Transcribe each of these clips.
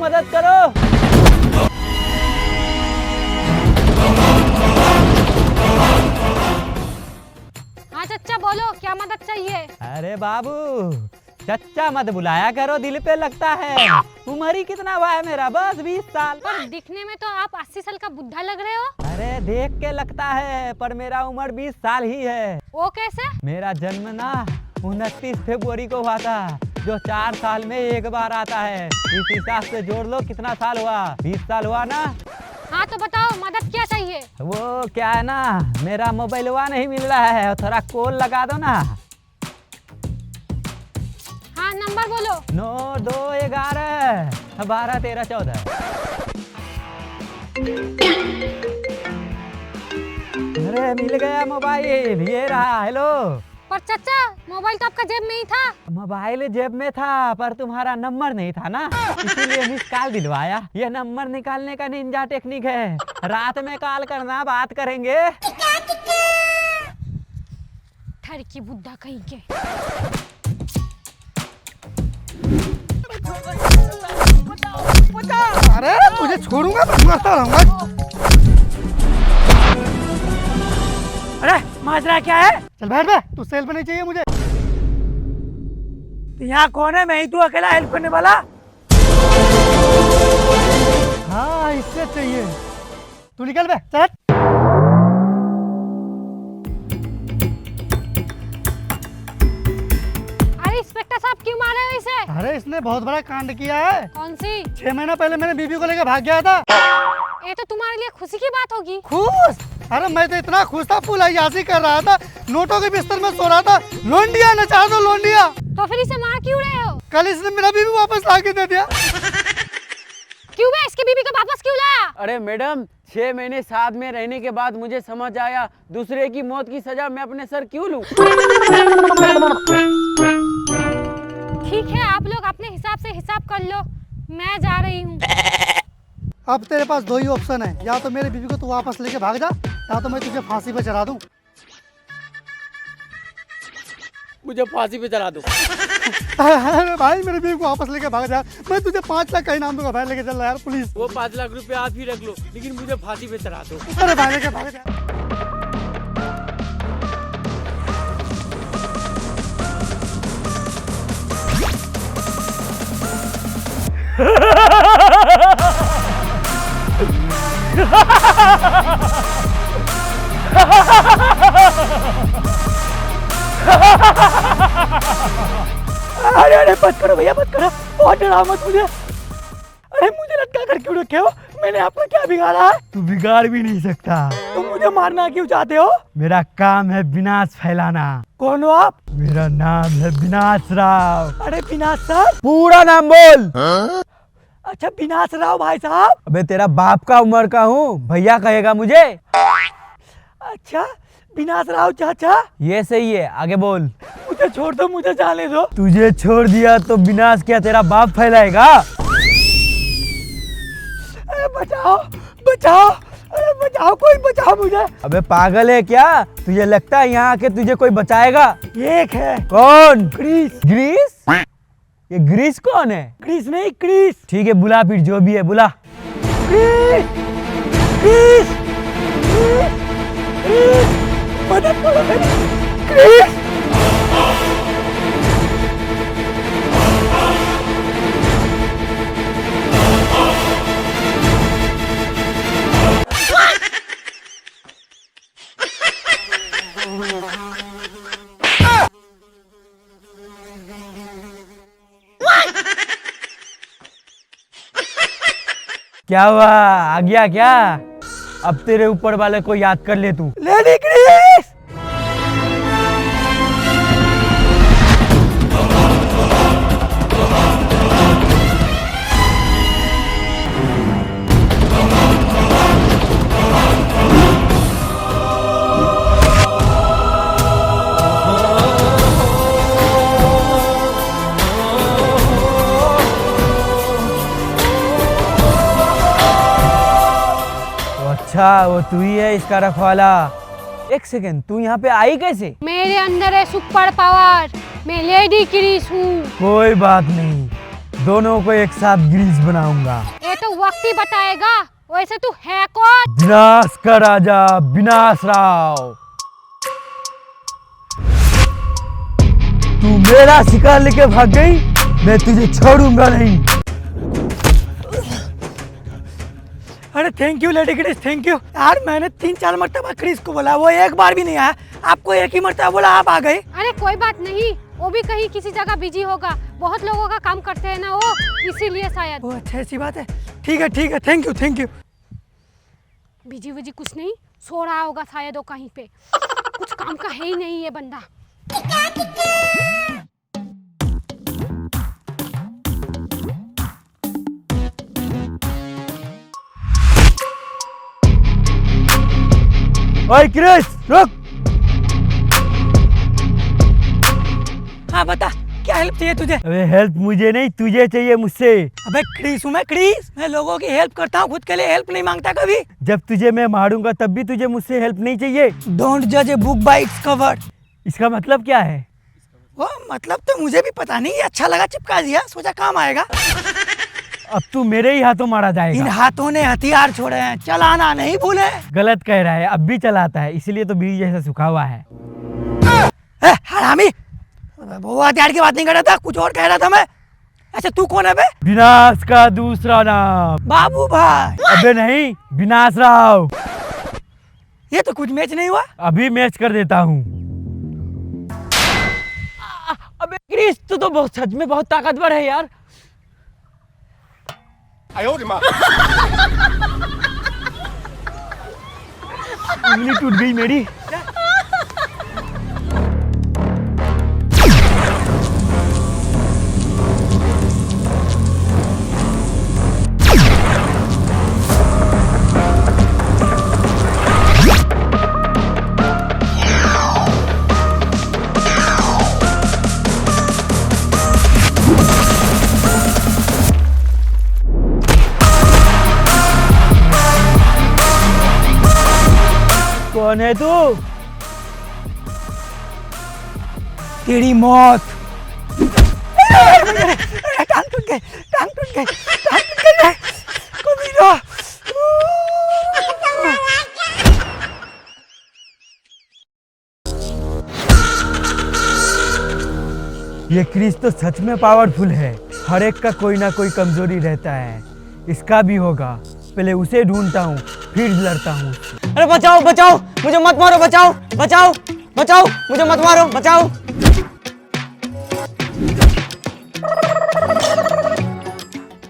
मदद करो। हाँ चच्चा बोलो, क्या मदद चाहिए? अरे बाबू, चच्चा मत बुलाया करो, दिल पे लगता है। उम्र ही कितना हुआ है मेरा? बस 20 साल। पर दिखने में तो आप 80 साल का बुढ़ा लग रहे हो। अरे देख के लगता है, पर मेरा उम्र 20 साल ही है। वो कैसे? मेरा जन्म ना 29 फरवरी को हुआ था, जो 4 साल में एक बार आता है। इस हिसाब से जोड़ लो कितना साल हुआ। 20 साल हुआ ना। हाँ तो बताओ, मदद क्या चाहिए? वो क्या है ना, मेरा मोबाइल हुआ नहीं मिल रहा है, थोड़ा कॉल लगा दो ना। हाँ नंबर बोलो। 9 2 11 12 13 14। अरे मिल गया मोबाइल, ये रहा। हेलो। पर चच्चा, मोबाइल तो आपका जेब में ही था। मोबाइल जेब में था, पर तुम्हारा नंबर नहीं था ना, इसीलिए मिस कॉल दिलवाया। ये नंबर निकालने का निंजा टेक्निक है। रात में कॉल करना, बात करेंगे। ठरकी बुड्ढा कहीं के। अरे तुझे छोड़ूंगा तो मरता रहूंगा। अरे माजरा क्या है? चल बैठ बे, तू सेल पे नहीं चाहिए मुझे। यहाँ कौन है? मैं ही तू अकेला हेल्प करने वाला। हाँ इससे चाहिए। तू निकल बे, चल। अरे इंस्पेक्टर साहब क्यों मार रहे हो इसे? अरे इसने बहुत बड़ा कांड किया है। कौन सी? 6 महीना पहले मैंने बीबी को लेकर भाग गया था। ये तो तुम्हारे लिए खुशी की बात होगी। खुश? अरे मैं तो इतना खुश था, फुल अय्यासी कर रहा था, नोटों के बिस्तर में सो रहा था। लोंडिया नचा दो लोंडिया। तो फिर इसे मार क्यों रहे हो? कल इसने मेरा बीबी वापस ला के दे दिया। क्यों बे, इसकी बीबी को वापस क्यों लाया? अरे मैडम, 6 महीने साथ में रहने के बाद मुझे समझ आया, दूसरे की मौत की सजा मैं अपने सर क्यों लूं। ठीक है, आप लोग अपने हिसाब से हिसाब कर लो, मैं जा रही हूँ। अब तेरे पास 2 ही ऑप्शन है, या तो मेरी बीबी को तू वापस लेके भाग जा, या तो मैं तुझे फांसी पे चढ़ा दूं। मुझे फांसी पे चढ़ा दो। अरे भाई मेरी बीबी को वापस लेके भाग जा, मैं तुझे 5 लाख का इनाम दूंगा। भाई लेके चल रहा यार पुलिस। वो 5 लाख रुपए आप ही रख लो, लेकिन मुझे फांसी पे चढ़ा दो। अरे भाई लेके भाग जा। अरे अरे मत करो भैया, मत करो, बहुत डराओ मत मुझे। अरे मुझे लटका कर क्यों रखे हो? मैंने आपका क्या बिगाड़ा है? तू बिगाड़ भी नहीं सकता। तुम मुझे मारना क्यों चाहते हो? मेरा काम है विनाश फैलाना। कौन हो आप? मेरा नाम है विनाश राव। अरे विनाश सर, पूरा नाम बोल। अच्छा विनाश राव भाई साहब। अबे तेरा बाप का उम्र का हूँ, भैया कहेगा मुझे। अच्छा विनाश राव चाचा, ये सही है, आगे बोल। मुझे छोड़ दो, मुझे जाने दो। तुझे छोड़ दिया तो विनाश क्या तेरा बाप फैलाएगा? अरे बचाओ बचाओ, अरे बचाओ, कोई बचाओ मुझे। अबे पागल है क्या? तुझे लगता है यहाँ आके तुझे कोई बचाएगा? एक है। कौन? ग्रीस। ग्रीस? ये ग्रीस कौन है? ग्रीस नहीं, क्रिस। ठीक है बुला, फिर जो भी है बुला। ग्रीस, ग्रीस, ग्रीस, ग्रीस, मदद करो मेरी। ग्रीस। क्या हुआ, आ गया क्या? अब तेरे ऊपर वाले को याद कर ले तू। लेडी ग्रीस। अच्छा वो तू ही है इसका रखवाला। एक सेकंड, तू यहाँ पे आई कैसे? मेरे अंदर है सुपर पावर, मैं लेडी क्रिस हूँ। कोई बात नहीं, दोनों को एक साथ ग्रीस बनाऊंगा। ये तो वक्त ही बताएगा। वैसे तू है कौन? विनाश का राजा विनाश राव। तू मेरा शिकार लेके भाग गई, मैं तुझे छोड़ूंगा नहीं। अरे thank you lady Chris, thank you यार। मैंने 3-4 मरतबा क्रिस को बोला, वो एक बार भी नहीं आया। आपको एक ही मरतबा बोला, आप आ गए। अरे कोई बात नहीं, वो भी कहीं किसी जगह बिजी होगा। बहुत लोगों का काम करते हैं ना वो, इसीलिए शायद। वो अच्छा, ऐसी बात है। ठीक है, thank you thank you. Busy विजी कुछ नहीं, सो रहा होगा शायद वो कहीं पे। कुछ काम का है ही नहीं ये बंदा। ओए क्रिस रुक। हाँ बता, क्या हेल्प चाहिए तुझे? अबे हेल्प मुझे नहीं, तुझे चाहिए मुझसे। अबे क्रिस हूँ मैं, क्रिस। मैं लोगों की हेल्प करता हूँ, खुद के लिए हेल्प नहीं मांगता कभी। जब तुझे मैं मारूंगा तब भी तुझे मुझसे हेल्प नहीं चाहिए। डोंट जज a book by its cover. इसका मतलब क्या है? वो मतलब तो मुझे भी पता नहीं, अच्छा लगा चिपका दिया, सोचा काम आएगा। अब तू मेरे ही हाथों मारा जाएगा। इन हाथों ने हथियार छोड़े हैं, चलाना नहीं भूले। गलत कह रहा है, अब भी चलाता है, इसीलिए तो बीड़ी जैसा सूखा हुआ है। हरामी, वो हथियार की बात नहीं कर रहा था, कुछ और कह रहा था मैं। अच्छा तू कौन है बे? विनाश का दूसरा नाम बाबू भाई। अबे नहीं, विनाश राव। ये तो कुछ मैच नहीं हुआ। अभी मैच कर देता हूँ। अबे क्रिस, तू तो बहुत सच में बहुत ताकतवर है यार। उंगली टूट गई मेरी। कौन है तू? तेरी मौत। टांग टूट गए, टांग टूट गए, टांग टूट गए। कमीना। ये क्रिस तो सच में पावरफुल है। हर एक का कोई ना कोई कमजोरी रहता है, इसका भी होगा। पहले उसे ढूंढता हूँ, फिर लड़ता हूँ। अरे बचाओ बचाओ, मुझे मत मारो, बचाओ बचाओ बचाओ, मुझे मत मारो, बचाओ।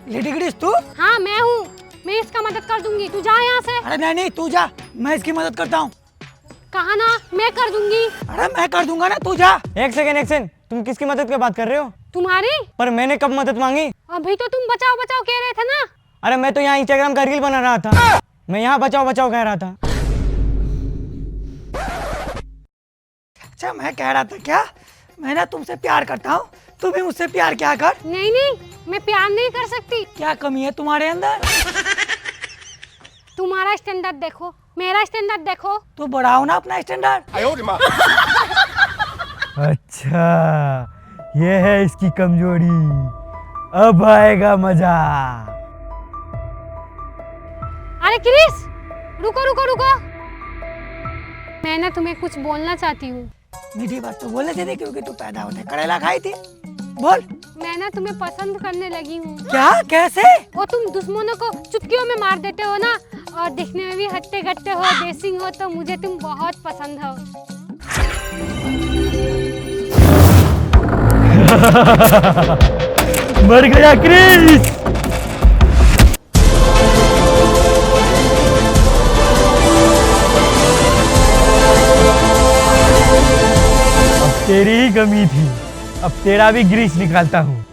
लेडी क्रिस तू? हाँ मैं हूँ, मैं इसका मदद कर दूंगी। तू जा यहाँ से। अरे नहीं, तू जा, मैं इसकी मदद करता हूँ। कहा ना, मैं कर दूंगी। अरे मैं कर दूंगा ना, तू जा। एक सेकंड, तुम किसकी मदद की बात कर रहे हो? तुम्हारी? पर मैंने कब मदद मांगी? अभी तो तुम बचाओ बचाओ कह रहे थे ना। अरे मैं तो यहाँ इंस्टाग्राम का रील बना रहा था, मैं यहाँ बचाओ बचाओ कह रहा था। अच्छा मैं कह रहा था क्या, मैं ना तुमसे प्यार करता हूँ, तू भी मुझसे प्यार क्या कर। नहीं नहीं, मैं प्यार नहीं कर सकती। क्या कमी है तुम्हारे अंदर? तुम्हारा स्टैंडर्ड देखो, मेरा स्टैंडर्ड देखो। तो बढ़ाओ ना अपना स्टैंडर्ड। अच्छा ये है इसकी कमजोरी, अब आएगा मजा। अरे क्रिस, रुको रुको रुको, मैं ना तुम्हें कुछ बोलना चाहती हूँ। मीठी बात तो बोलने चाहिए, क्योंकि तू पैदा होते करेला खाई थी। बोल। मैं ना तुम्हें पसंद करने लगी हूँ। क्या, कैसे? वो तुम दुश्मनों को चुटकियों में मार देते हो ना, और दिखने में भी हट्टे गट्टे हो, देसी हो, तो मुझे तुम बहुत पसंद हो। मर गया क्रिस। अब तेरी ही कमी थी, अब तेरा भी ग्रीस निकालता हूँ।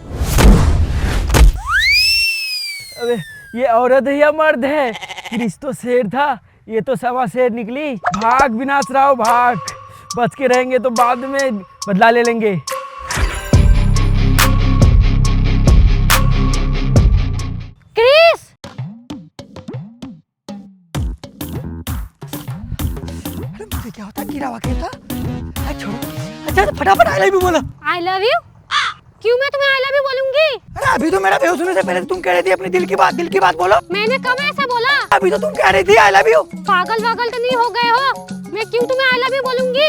अबे ये औरत है या मर्द है? ग्रीस तो शेर था, ये तो सवा शेर निकली। भाग विनाश राव भाग, बच के रहेंगे तो बाद में बदला ले लेंगे। क्रिस, अरे मुझे क्या होता, गिरा हुआ था। छोड़ो। अच्छा तो फटाफट आई लव यू बोलो। I love you. क्यों मैं तुम्हें आई लव यू बोलूंगी? अरे अभी तो मेरा बेहोश होने से पहले तुम कह रही थी अपने दिल की बात बोलो। मैंने कब ऐसा बोला? अभी तो तुम कह रही थी आई लव यू। पागल वागल तो नहीं हो गए हो? मैं क्यों तुम्हें आई लव यू बोलूंगी?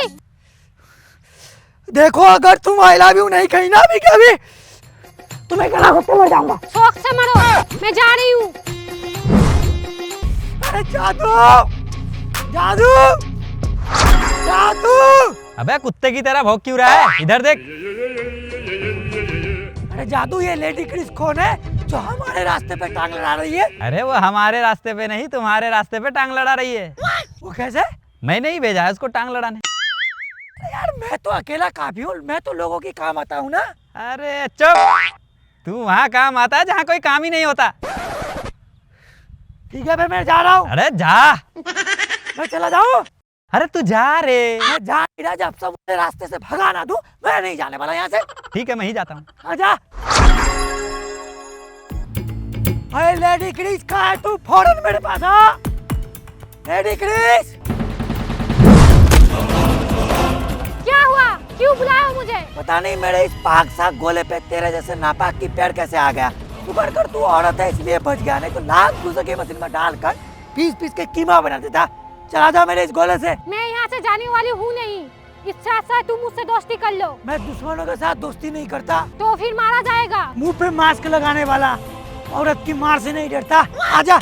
देखो अगर तुम आई लव यू नहीं कही ना अभी कभी तुम्हें गला घोटते मर जाऊंगा। शौक से मरो, मैं जा रही हूँ। अरे जादू जादू जादू। अबे कुत्ते की तरह भौंक क्यों रहा है? इधर देख। अरे जादू ये लेडी क्रिस कौन है जो हमारे रास्ते पे टांग लड़ा रही है? अरे वो हमारे रास्ते पे नहीं तुम्हारे रास्ते पे टांग लड़ा रही है। वो कैसे? मैंने ही भेजा है उसको टांग लड़ाने। अरे यार मैं तो अकेला काफी हूँ, मैं तो लोगों की काम आता हूँ ना। अरे चुप, तू वहाँ काम आता है जहाँ कोई काम ही नहीं होता। ठीक है फिर मैं जा रहा हूँ। अरे जा। मैं चला जाऊँ? अरे तू जा रे। मैं जा नहीं रहा, जब सब मुझे रास्ते से भगा ना दूं मैं नहीं जाने वाला यहाँ से। ठीक है मैं ही जाता हूँ। आजा। अरे लेडी क्रिस कहाँ है तू? फौरन मेरे पास आ। Lady Chris. क्या हुआ? क्यों बुलाया मुझे? पता नहीं मेरे इस पाक सा गोले पे तेरे जैसे नापाक की पैर कैसे आ गया। शुक्र कर तू औरत है इसलिए बच गया, नहीं तो लाख घुसो की मशीन में डालकर पीस पीस के कीमा बना देता। चला जा मेरे इस गोले से। मैं यहाँ से जाने वाली हूँ नहीं। इच्छा से तुम मुझसे दोस्ती कर लो। मैं दुश्मनों के साथ दोस्ती नहीं करता। तो फिर मारा जाएगा। मुंह पे मास्क लगाने वाला औरत की मार से नहीं डरता। आजा।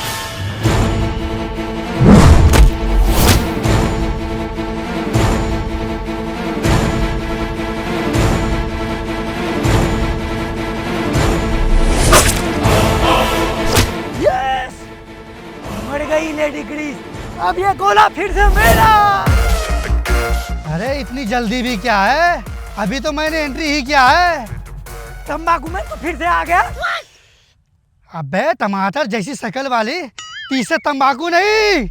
यस, मर गई लेडी क्रिस। अब ये गोला फिर से मेरा। अरे इतनी जल्दी भी क्या है, अभी तो मैंने एंट्री ही किया है। तंबाकू में तो फिर से आ गया। अबे टमाटर जैसी शक्ल वाली, तीसरे तंबाकू नहीं।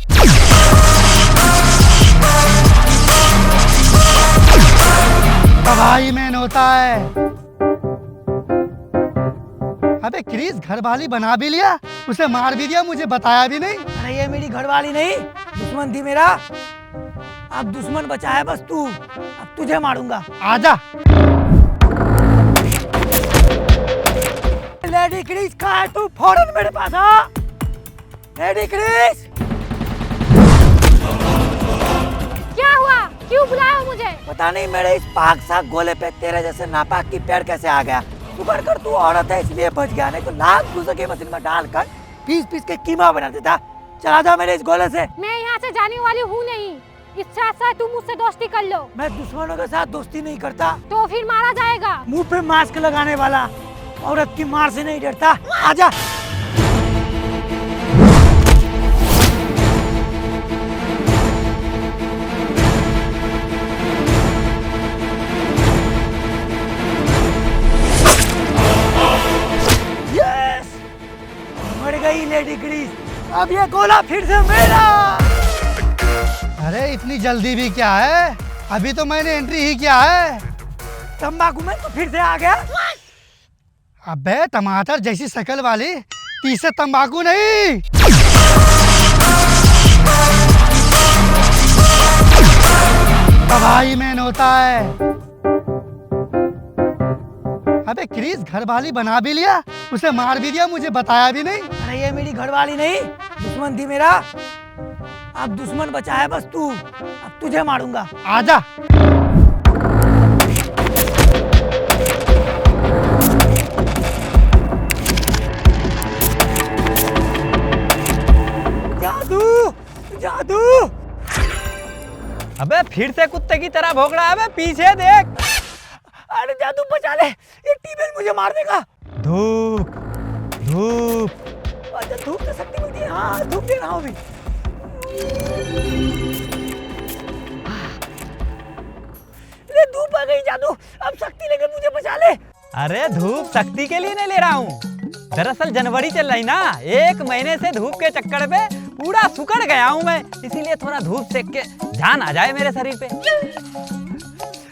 तबाही मैन होता है। अबे क्रिस घर वाली बना भी लिया, उसे मार भी दिया, मुझे बताया भी नहीं। अरे ये मेरी घरवाली नहीं, दुश्मन थी मेरा। अब दुश्मन बचा है बस तू। अब तुझे मारूंगा। आजा। लेडी क्रिस कहाँ है तू? फौरन मेरे पास आ। Lady Chris. क्या हुआ? क्यों बुलाया मुझे? पता नहीं मेरे इस पाक सा गोले पे तेरे जैसे नापाक की पैर कैसे आ गया। शुक्र कर तू औरत है इसलिए बच गया, नहीं तो लाख घुसो की मशीन में डालकर पीस पीस के कीमा बना देता। चला जा मेरे इस गोले से। मैं यहाँ से जाने वाली हूँ नहीं। इच्छा से तुम मुझसे दोस्ती कर लो। मैं दुश्मनों के साथ दोस्ती नहीं करता। तो फिर मारा जाएगा। मुंह पे मास्क लगाने वाला औरत की मार से नहीं डरता। आजा। यस, मर गई लेडी क्रिस। अब ये गोला फिर से मेरा। अरे इतनी जल्दी भी क्या है, अभी तो मैंने एंट्री ही किया है। तंबाकू में तो फिर से आ गया। अबे टमाटर जैसी शक्ल वाली, तीसरे तंबाकू नहीं। तबाही मैन होता है। अबे क्रिस घर वाली बना भी लिया, उसे मार भी दिया, मुझे बताया भी नहीं। अरे ये मेरी घरवाली नहीं, दुश्मन थी मेरा। अब दुश्मन बचा है बस तू। अब तुझे मारूंगा। आजा। जादू जादू। अबे फिर से कुत्ते की तरह भौंक रहा है। अबे पीछे देख। अरे जादू बचा ले, ये टीबेल मुझे मार देगा। धूप धूप। अच्छा धूप तो शक्ति मिलती है। हाँ धूप दे रहा हूँ अभी। अरे धूप आ गई जादू, अब शक्ति लेकर मुझे बचा ले। अरे धूप शक्ति के लिए नहीं ले रहा हूँ, दरअसल जनवरी चल रही ना, 1 महीने से धूप के चक्कर पे पूरा सुकड़ गया हूँ मैं, इसीलिए थोड़ा धूप सेक के जान आ जाए मेरे शरीर पे।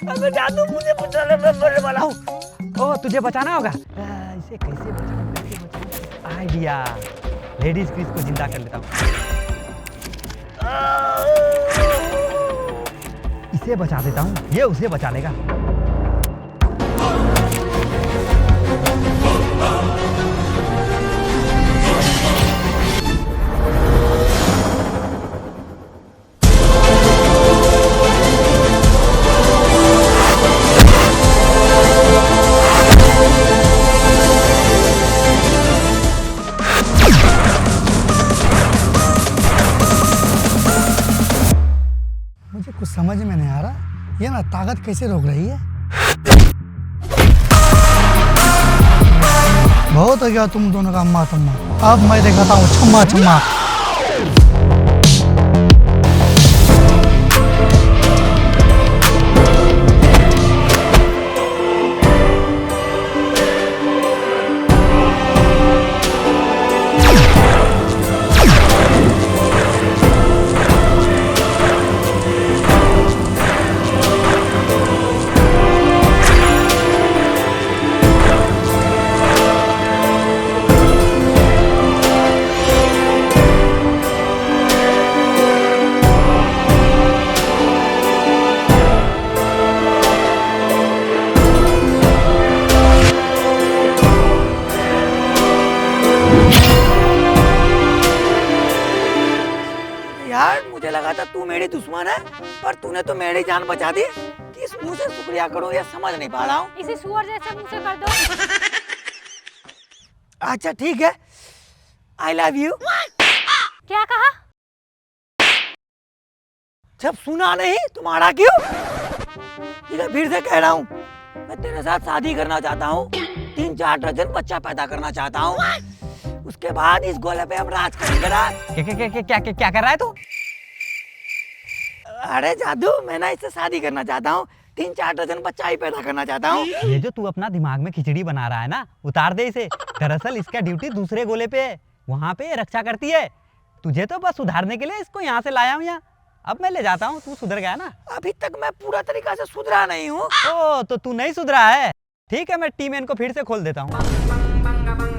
अबे जादू मुझे बचा ले, मैं मरने वाला हूँ। ओ तुझे बचाना होगा। इसे कैसे बचाऊं? आइडिया, लेडीज क्रिस को जिंदा कर लेता हूँ। इसे बचा देता हूँ, ये उसे बचा लेगा। मुझे कुछ समझ में नहीं आ रहा, ये ना ताकत कैसे रोक रही है। बहुत हो गया तुम दोनों का अम्मा तुम्मा, अब मैं दिखाता हूँ छम्मा छम्मा। यार मुझे लगा था तू मेरी दुश्मन है, पर तूने तो मेरी जान बचा दी। किस मुंह से शुक्रिया करूं ये समझ नहीं पा रहा हूँ। इसे सुअर जैसे मुंह से कर दो। अच्छा ठीक है, आई लव यू। क्या कहा? जब सुना नहीं तुम्हारा क्यों? ठीक है फिर से कह रहा हूँ, मैं तेरे साथ शादी करना चाहता हूँ, 3-4 दर्जन बच्चा पैदा करना चाहता हूँ, उसके बाद इस गोले पे हम राज करेंगे ना। क्या कर रहा है तू? अरे जादू, मैं ना इससे शादी करना चाहता हूँ, 3-4 दर्जन बच्चा ही पैदा करना चाहता हूँ। ये जो तू अपना दिमाग में खिचड़ी बना रहा है ना, उतार दे इसे। दरअसल इसका ड्यूटी दूसरे गोले पे है, वहाँ पे रक्षा करती है। तुझे तो बस सुधारने के लिए इसको यहाँ से लाया हूँ यहाँ। अब मैं ले जाता हूँ, तू सुधर गया ना? अभी तक मैं पूरा तरीका से सुधरा नहीं हूँ। ओ तो तू नहीं सुधरा है? ठीक है, मैं टीम इनको फिर से खोल देता हूँ।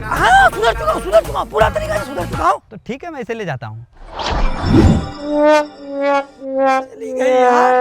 हाँ सुधर चुका हूँ, पूरा तरीका से सुधर चुका हूँ। तो ठीक है, मैं इसे ले जाता हूँ। चली गई यार।